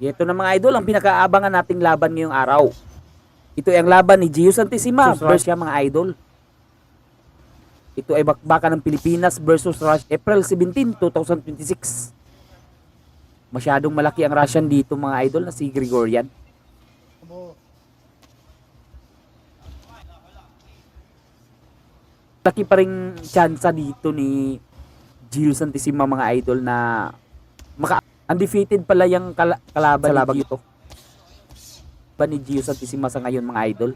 Ito na mga idol, ang pinakaabangan nating laban ngayong araw. Ito ay ang laban ni Gio Santissima versus Russia mga idol. Ito ay bakbakan ng Pilipinas versus Russia, April 17, 2026. Masyadong malaki ang Russian dito mga idol na si Gregorian. Laki pa rin tsansa dito ni Gio Santissima mga idol na undefeated pala yung kalaban sa labang ito. Ni Gio Santissima sa ngayon mga idol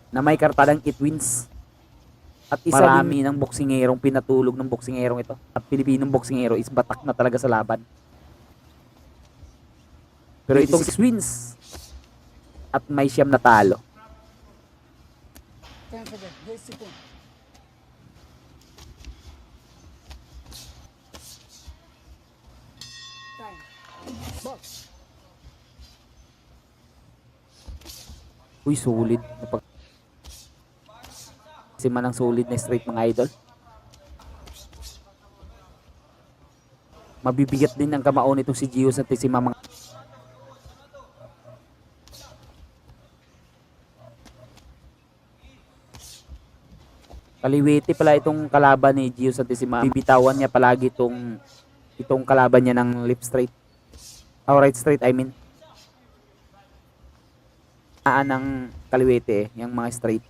na may kartadang 8 wins. At isa marami ng boksingerong pinatulog ng boksingerong ito. At Pilipinong boksingero is batak na talaga sa laban. Pero itong 6 wins at may siyam na talo. Uy, solid. Kasi man ang solid na straight mga idol. Mabibigat din ang kamao nitong si Gio Santissima mga kaliwete pala itong kalaban ni Gio Santissima. Bibitawan niya palagi itong kalaban niya ng left straight. Oh, right straight I mean. Ng kaliwete yung mga straight.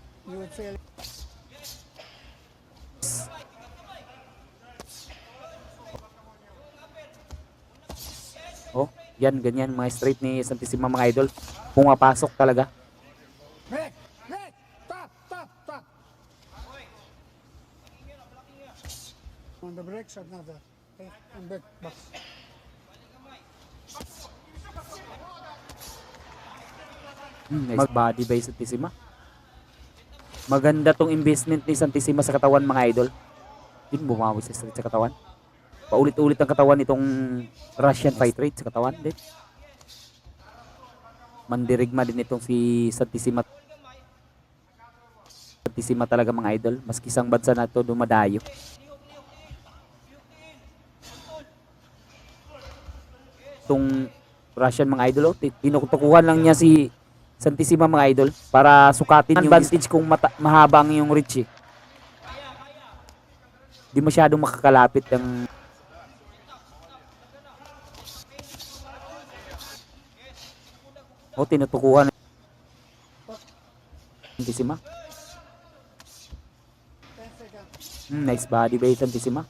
Oh, yan ganyan mga straight ni Santissima mga idol. Pumapasok talaga. On the brakes, another. Okay, and back, box. Nice body by Santissima. Maganda tong investment ni Santissima sa katawan mga idol. Din bumawi sa straight sa katawan. Paulit-ulit ang katawan nitong Russian fight rate sa katawan din. Mandirigma din itong si Santissima. Santissima talaga mga idol. Maski isang bansa na ito dumadayo. Itong Russian mga idol, tinukutukuhan lang niya si Santissima mga idol para sukatin yung advantage kung mahabang yung reach eh. Di masyadong makakalapit ang tinutukuhan Santissima. Nice body by Santissima.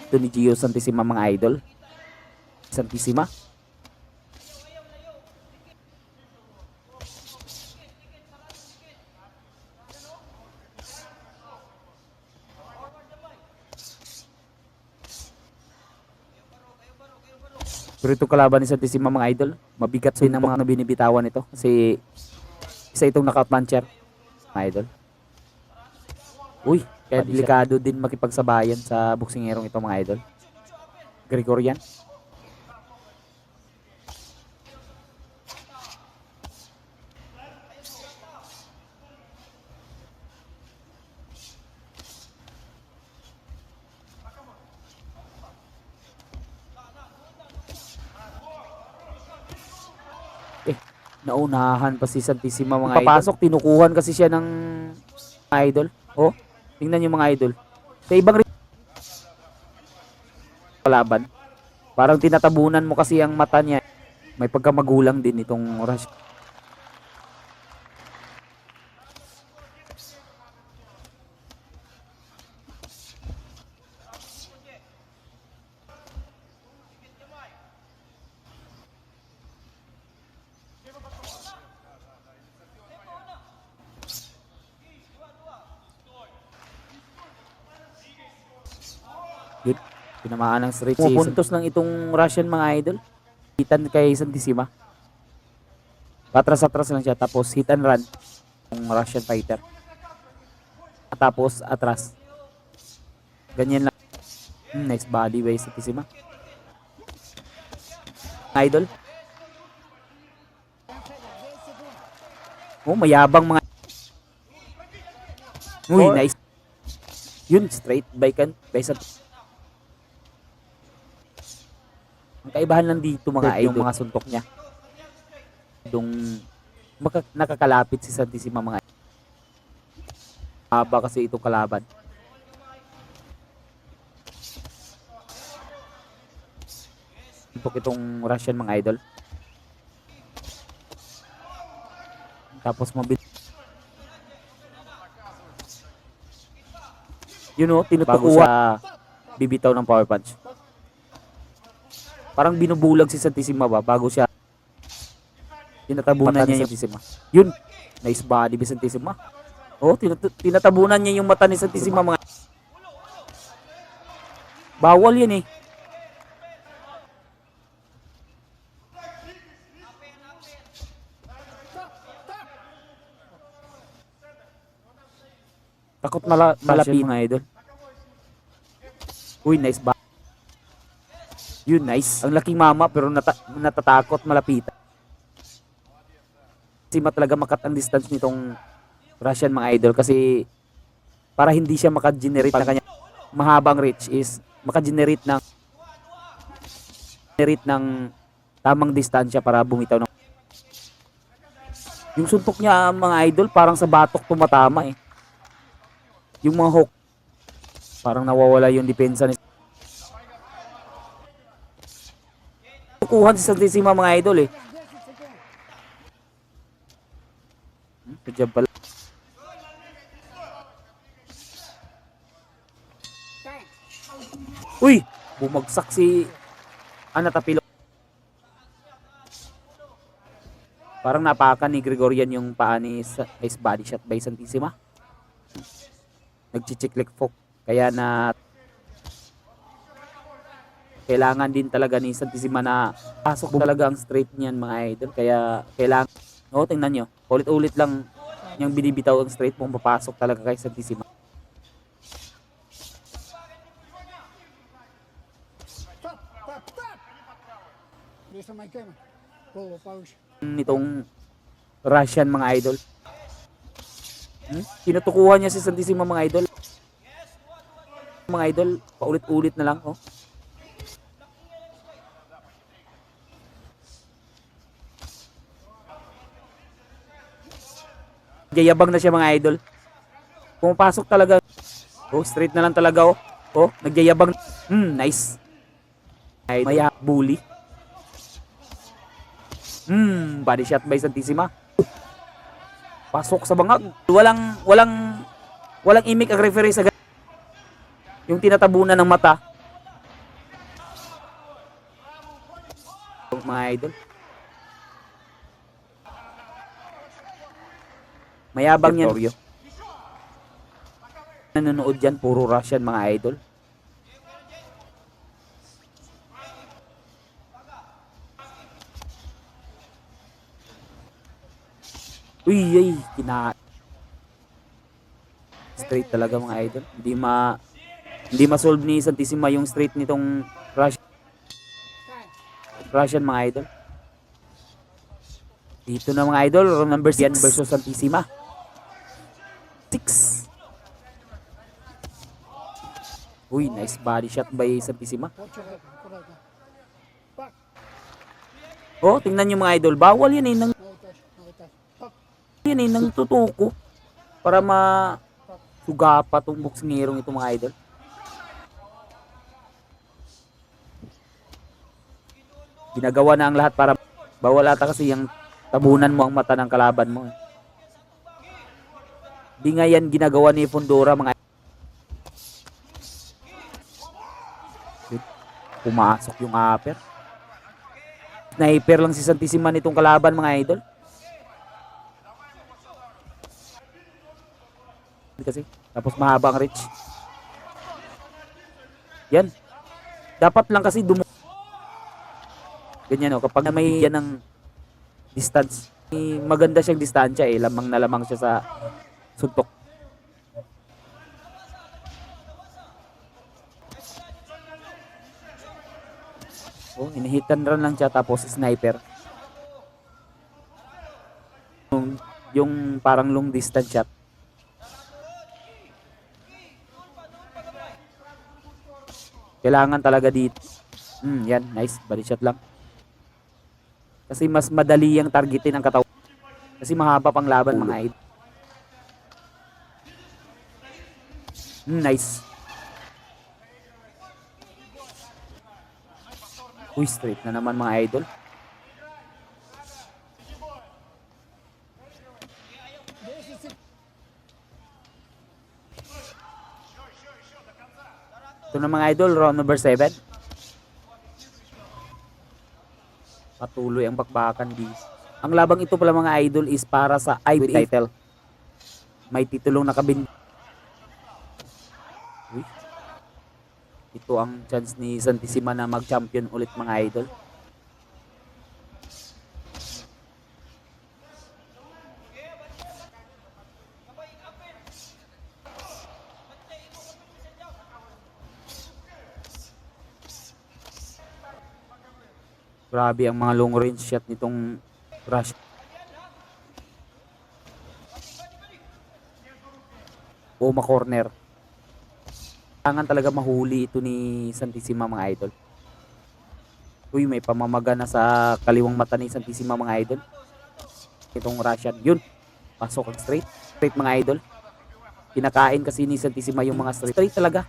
Ito ni Gio Santissima mga idol. Santissima. Pero ito kalaban ni Santissima mga idol, mabigat din ang mga binibitawan nito kasi isa itong naka-puncher mga idol. Uy, kaya delikado din makipagsabayan sa boksingerong ito mga idol. Gregorian. Naunahan pa si Santissima mga idol. Papasok, tinukuhan kasi siya ng idol. Oh, tingnan niyo mga idol. Sa ibang kalaban, parang tinatabunan mo kasi ang mata niya. May pagkamagulang din itong Rush. Good. Tinamaan ng straight season. Pupuntos lang itong Russian mga idol. Hitan kay Santissima. Atras-atras lang siya. Tapos hit and run. Yung Russian fighter. At tapos atras. Ganyan lang. Nice body by Santissima. Idol. Oh, mayabang mga. Uy, nice. Yun, straight by Santissima. Kaibahan lang dito mga idol, yung mga suntok niya. Yung nakakalapit si Santissima mga idol. Haba kasi itong kalaban. Suntok itong Russian mga idol. Tapos mabilis. Tinutukuha siya bibitaw ng power punch. Parang binubulag si Santissima ba bago siya tinatabunan niya yung Santissima. Yun, nice body ni Santissima. Oh, tinatabunan niya yung mata ni Santissima mga. Bawal yan eh. Takot malapit mga idol. Uy, nice ba? Yun, nice. Ang laking mama pero natatakot malapitan. Kasi talaga makat ang distance nitong Russian mga idol kasi para hindi siya maka-generate ng kanya mahabang reach is maka-generate ng tamang distansya para bumitaw ng. Yung suntok niya mga idol parang sa batok tumatama eh. Yung mga hook parang nawawala yung depensa ni. Tukuhan si Santissima mga idol eh. Kajab pala. Uy! Bumagsak si Anatapilo. Parang napakan ni Gregorian yung paa ni Ice Body Shot by Santissima. Nagchichiklik folk. Kaya na kailangan din talaga ni Santissima na pasok talaga ang straight niyan mga idol. Kaya kailangan, tingnan nyo, ulit-ulit lang yung binibitaw ang straight kung papasok talaga kay Santissima. Based on my camera. Full of powers. Nitong Russian mga idol. Tinutukuhan niya si Santissima mga idol. Mga idol, paulit-ulit na lang. Oh. Nagyayabang na siya mga idol. Pumapasok talaga. Oh, straight na lang talaga oh. Oh, nagyayabang. Nice. Maya bully. Body shot by Santissima. Pasok sa bangag. Walang imik ang referee sa yung tinatabunan ng mata. Mga idol. Mayabang yan. Nanonood dyan, puro Russian mga idol. Uy, ay, straight talaga mga idol. Hindi ma-solve ni Santissima yung straight nitong Russian mga idol. Dito na mga idol, round number 6 versus Santissima. 6. Uy, nice body shot by Santissima. Oh, tingnan nyo mga idol. Bawal yan eh. Yan eh, nang tutuko. Para masugapa tong boksingirong ito mga idol. Ginagawa na ang lahat para bawal ata kasi yung tabunan mo ang mata ng kalaban mo. Di nga yan ginagawa ni Fundora mga idol. Pumasok yung upper. Sniper lang si Santissima nitong kalaban mga idol. Kasi tapos mahaba ang reach. Yan. Dapat lang kasi ganyan kapag may yan ng distance. Maganda siyang distansya eh. Lamang na lamang siya sa suntok. Oh, hinihitan run lang siya tapos sniper. Yung parang long distance shot. Kailangan talaga dito Yan, nice. Body shot lang. Kasi mas madali ang targetin ng katawan. Kasi mahaba pang laban mga idol. Nice. Uy, straight na naman mga idol. Ito na mga idol, round number 7. Patuloy ang bakbakan dito. Ang labang ito pala mga idol is para sa IB title. May titulong nakabin. Uy. Ito ang chance ni Santissima na mag-champion ulit mga idol. Grabe ang mga long range shot nitong Rush. O ma-corner. Kailangan talaga mahuli ito ni Santissima mga idol. Uy, may pamamaga na sa kaliwang mata ni Santissima mga idol. Itong Russian. Yun. Pasok ang straight. Straight mga idol. Kinakain kasi ni Santissima yung mga straight. Straight talaga.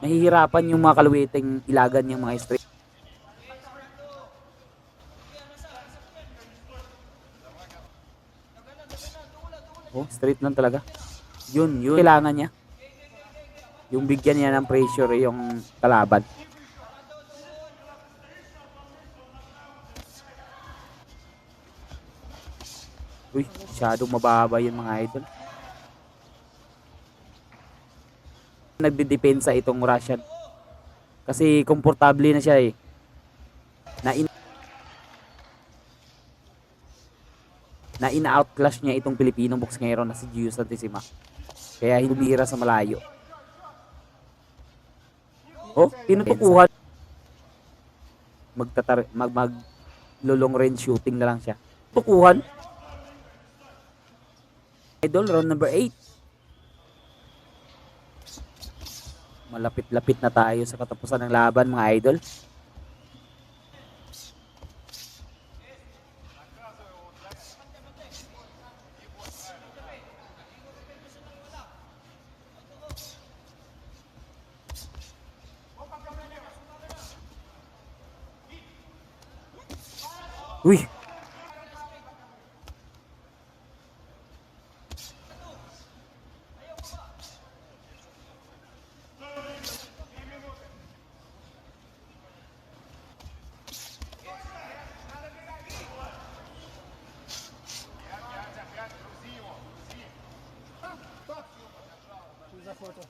Nahihirapan yung mga kaluwiting ilagan yung mga straight. Oh, straight lang talaga. Yun. Kailangan niya. Yung bigyan niya ng pressure yung kalaban. Uy, masyadong mababa yun mga idol. Nagdedepensa itong Russian. Kasi komportable na siya eh. Na ina-outclash niya itong Pilipinong boksingero na si Gio Santissima. Kaya humira sa malayo. Oh, tinutukuhan. Mag-long range shooting na lang siya. Tukuhan. Idol, round number 8. Malapit-lapit na tayo sa katapusan ng laban mga idol. Uy. За фото.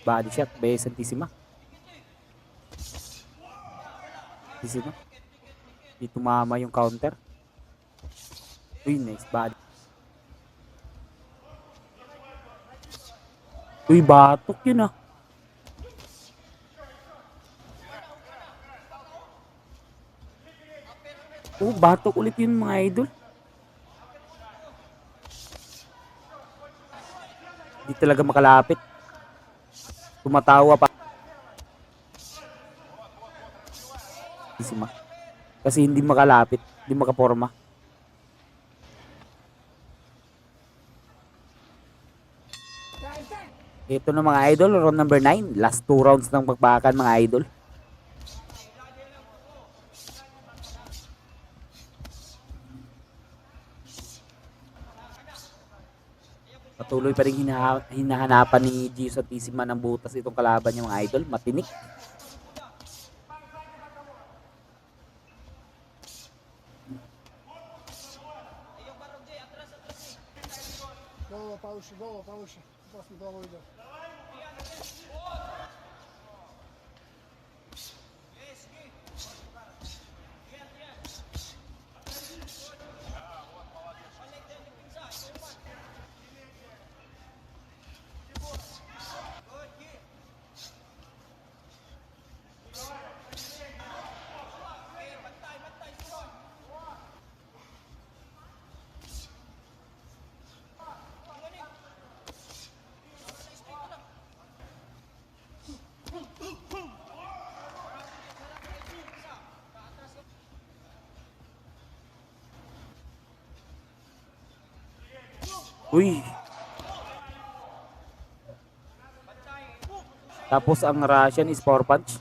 Body shot by Santissima. Santissima. Di tumama yung counter. Uy, nice body. Uy, batok yun ah. Oh, batok ulit yun mga idol. Di talaga makalapit. Tumatawa pa. Kasi hindi makalapit, hindi makaporma. Ito na mga idol, round number 9. Last 2 rounds ng pagbakan mga idol. Patuloy pa rin hinahanapan ni Gio Santissima ng butas itong kalaban niya mga idol. Matinik. Голову повыше. Просто голову идет. Uy. Tapos ang Russian is power punch.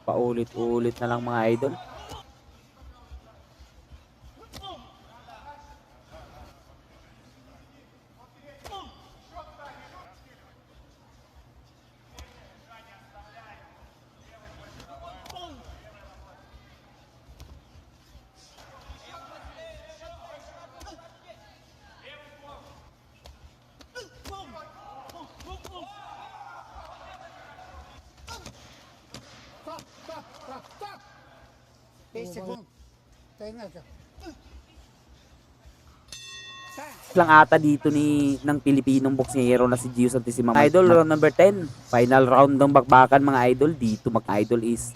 Paulit-ulit na lang mga idol. Stop, stop, stop, stop. 8 seconds. Tayo ka. Lang ata dito ng Pilipinong boksingero na si Gio Santissima. Idol, round number 10. Final round ng bakbakan mga idol. Dito mga idol is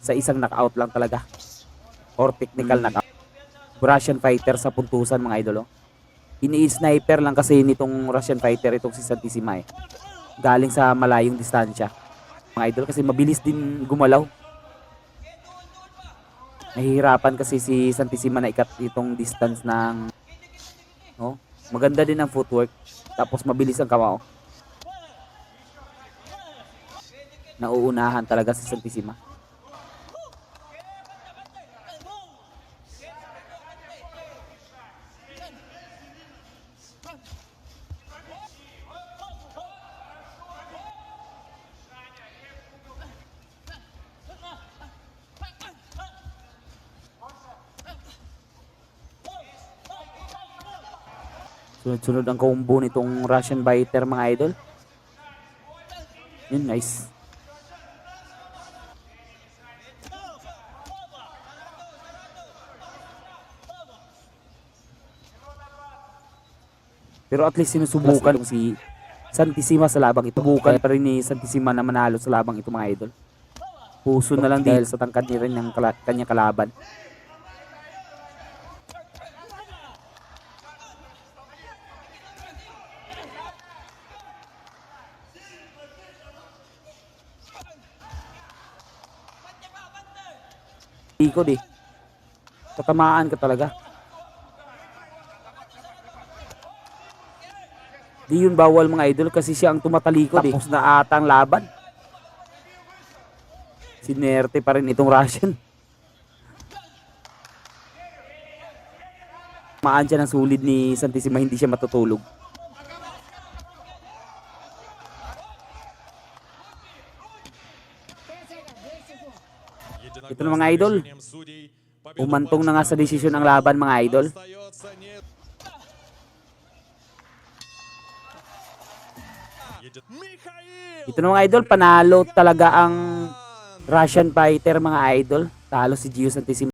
sa isang knockout lang talaga. Or technical knockout. Russian fighter sa puntusan mga idol. Oh. Ini-sniper lang kasi nitong Russian fighter itong si Santissima eh. Galing sa malayong distansya. Mga idol kasi mabilis din gumalaw. Nahihirapan kasi si Santissima na ikat itong distance ng maganda din ang footwork. Tapos mabilis ang kamao. Nauunahan talaga si Santissima. Sunod-sunod ang combo nitong Russian fighter mga idol. Yun, nice. Pero at least sinusubukan si Santissima sa labang ito. Subukan pa rin ni Santissima na manalo sa labang ito mga idol. Puso na lang dahil sa tangkad niya rin ng kanyang kalaban. Ikod eh. Tatamaan ka talaga. Di yun bawal mga idol kasi siya ang tumatalikod eh. Tapos na ata ang laban. Sinerte pa rin itong Russian. Maan siya ng sulid ni Santissima, hindi siya matutulog. Ito na mga idol. Umantong na nga sa desisyon ng laban mga idol. Ito na mga idol, panalo talaga ang Russian fighter mga idol. Talo si Gio Santissima.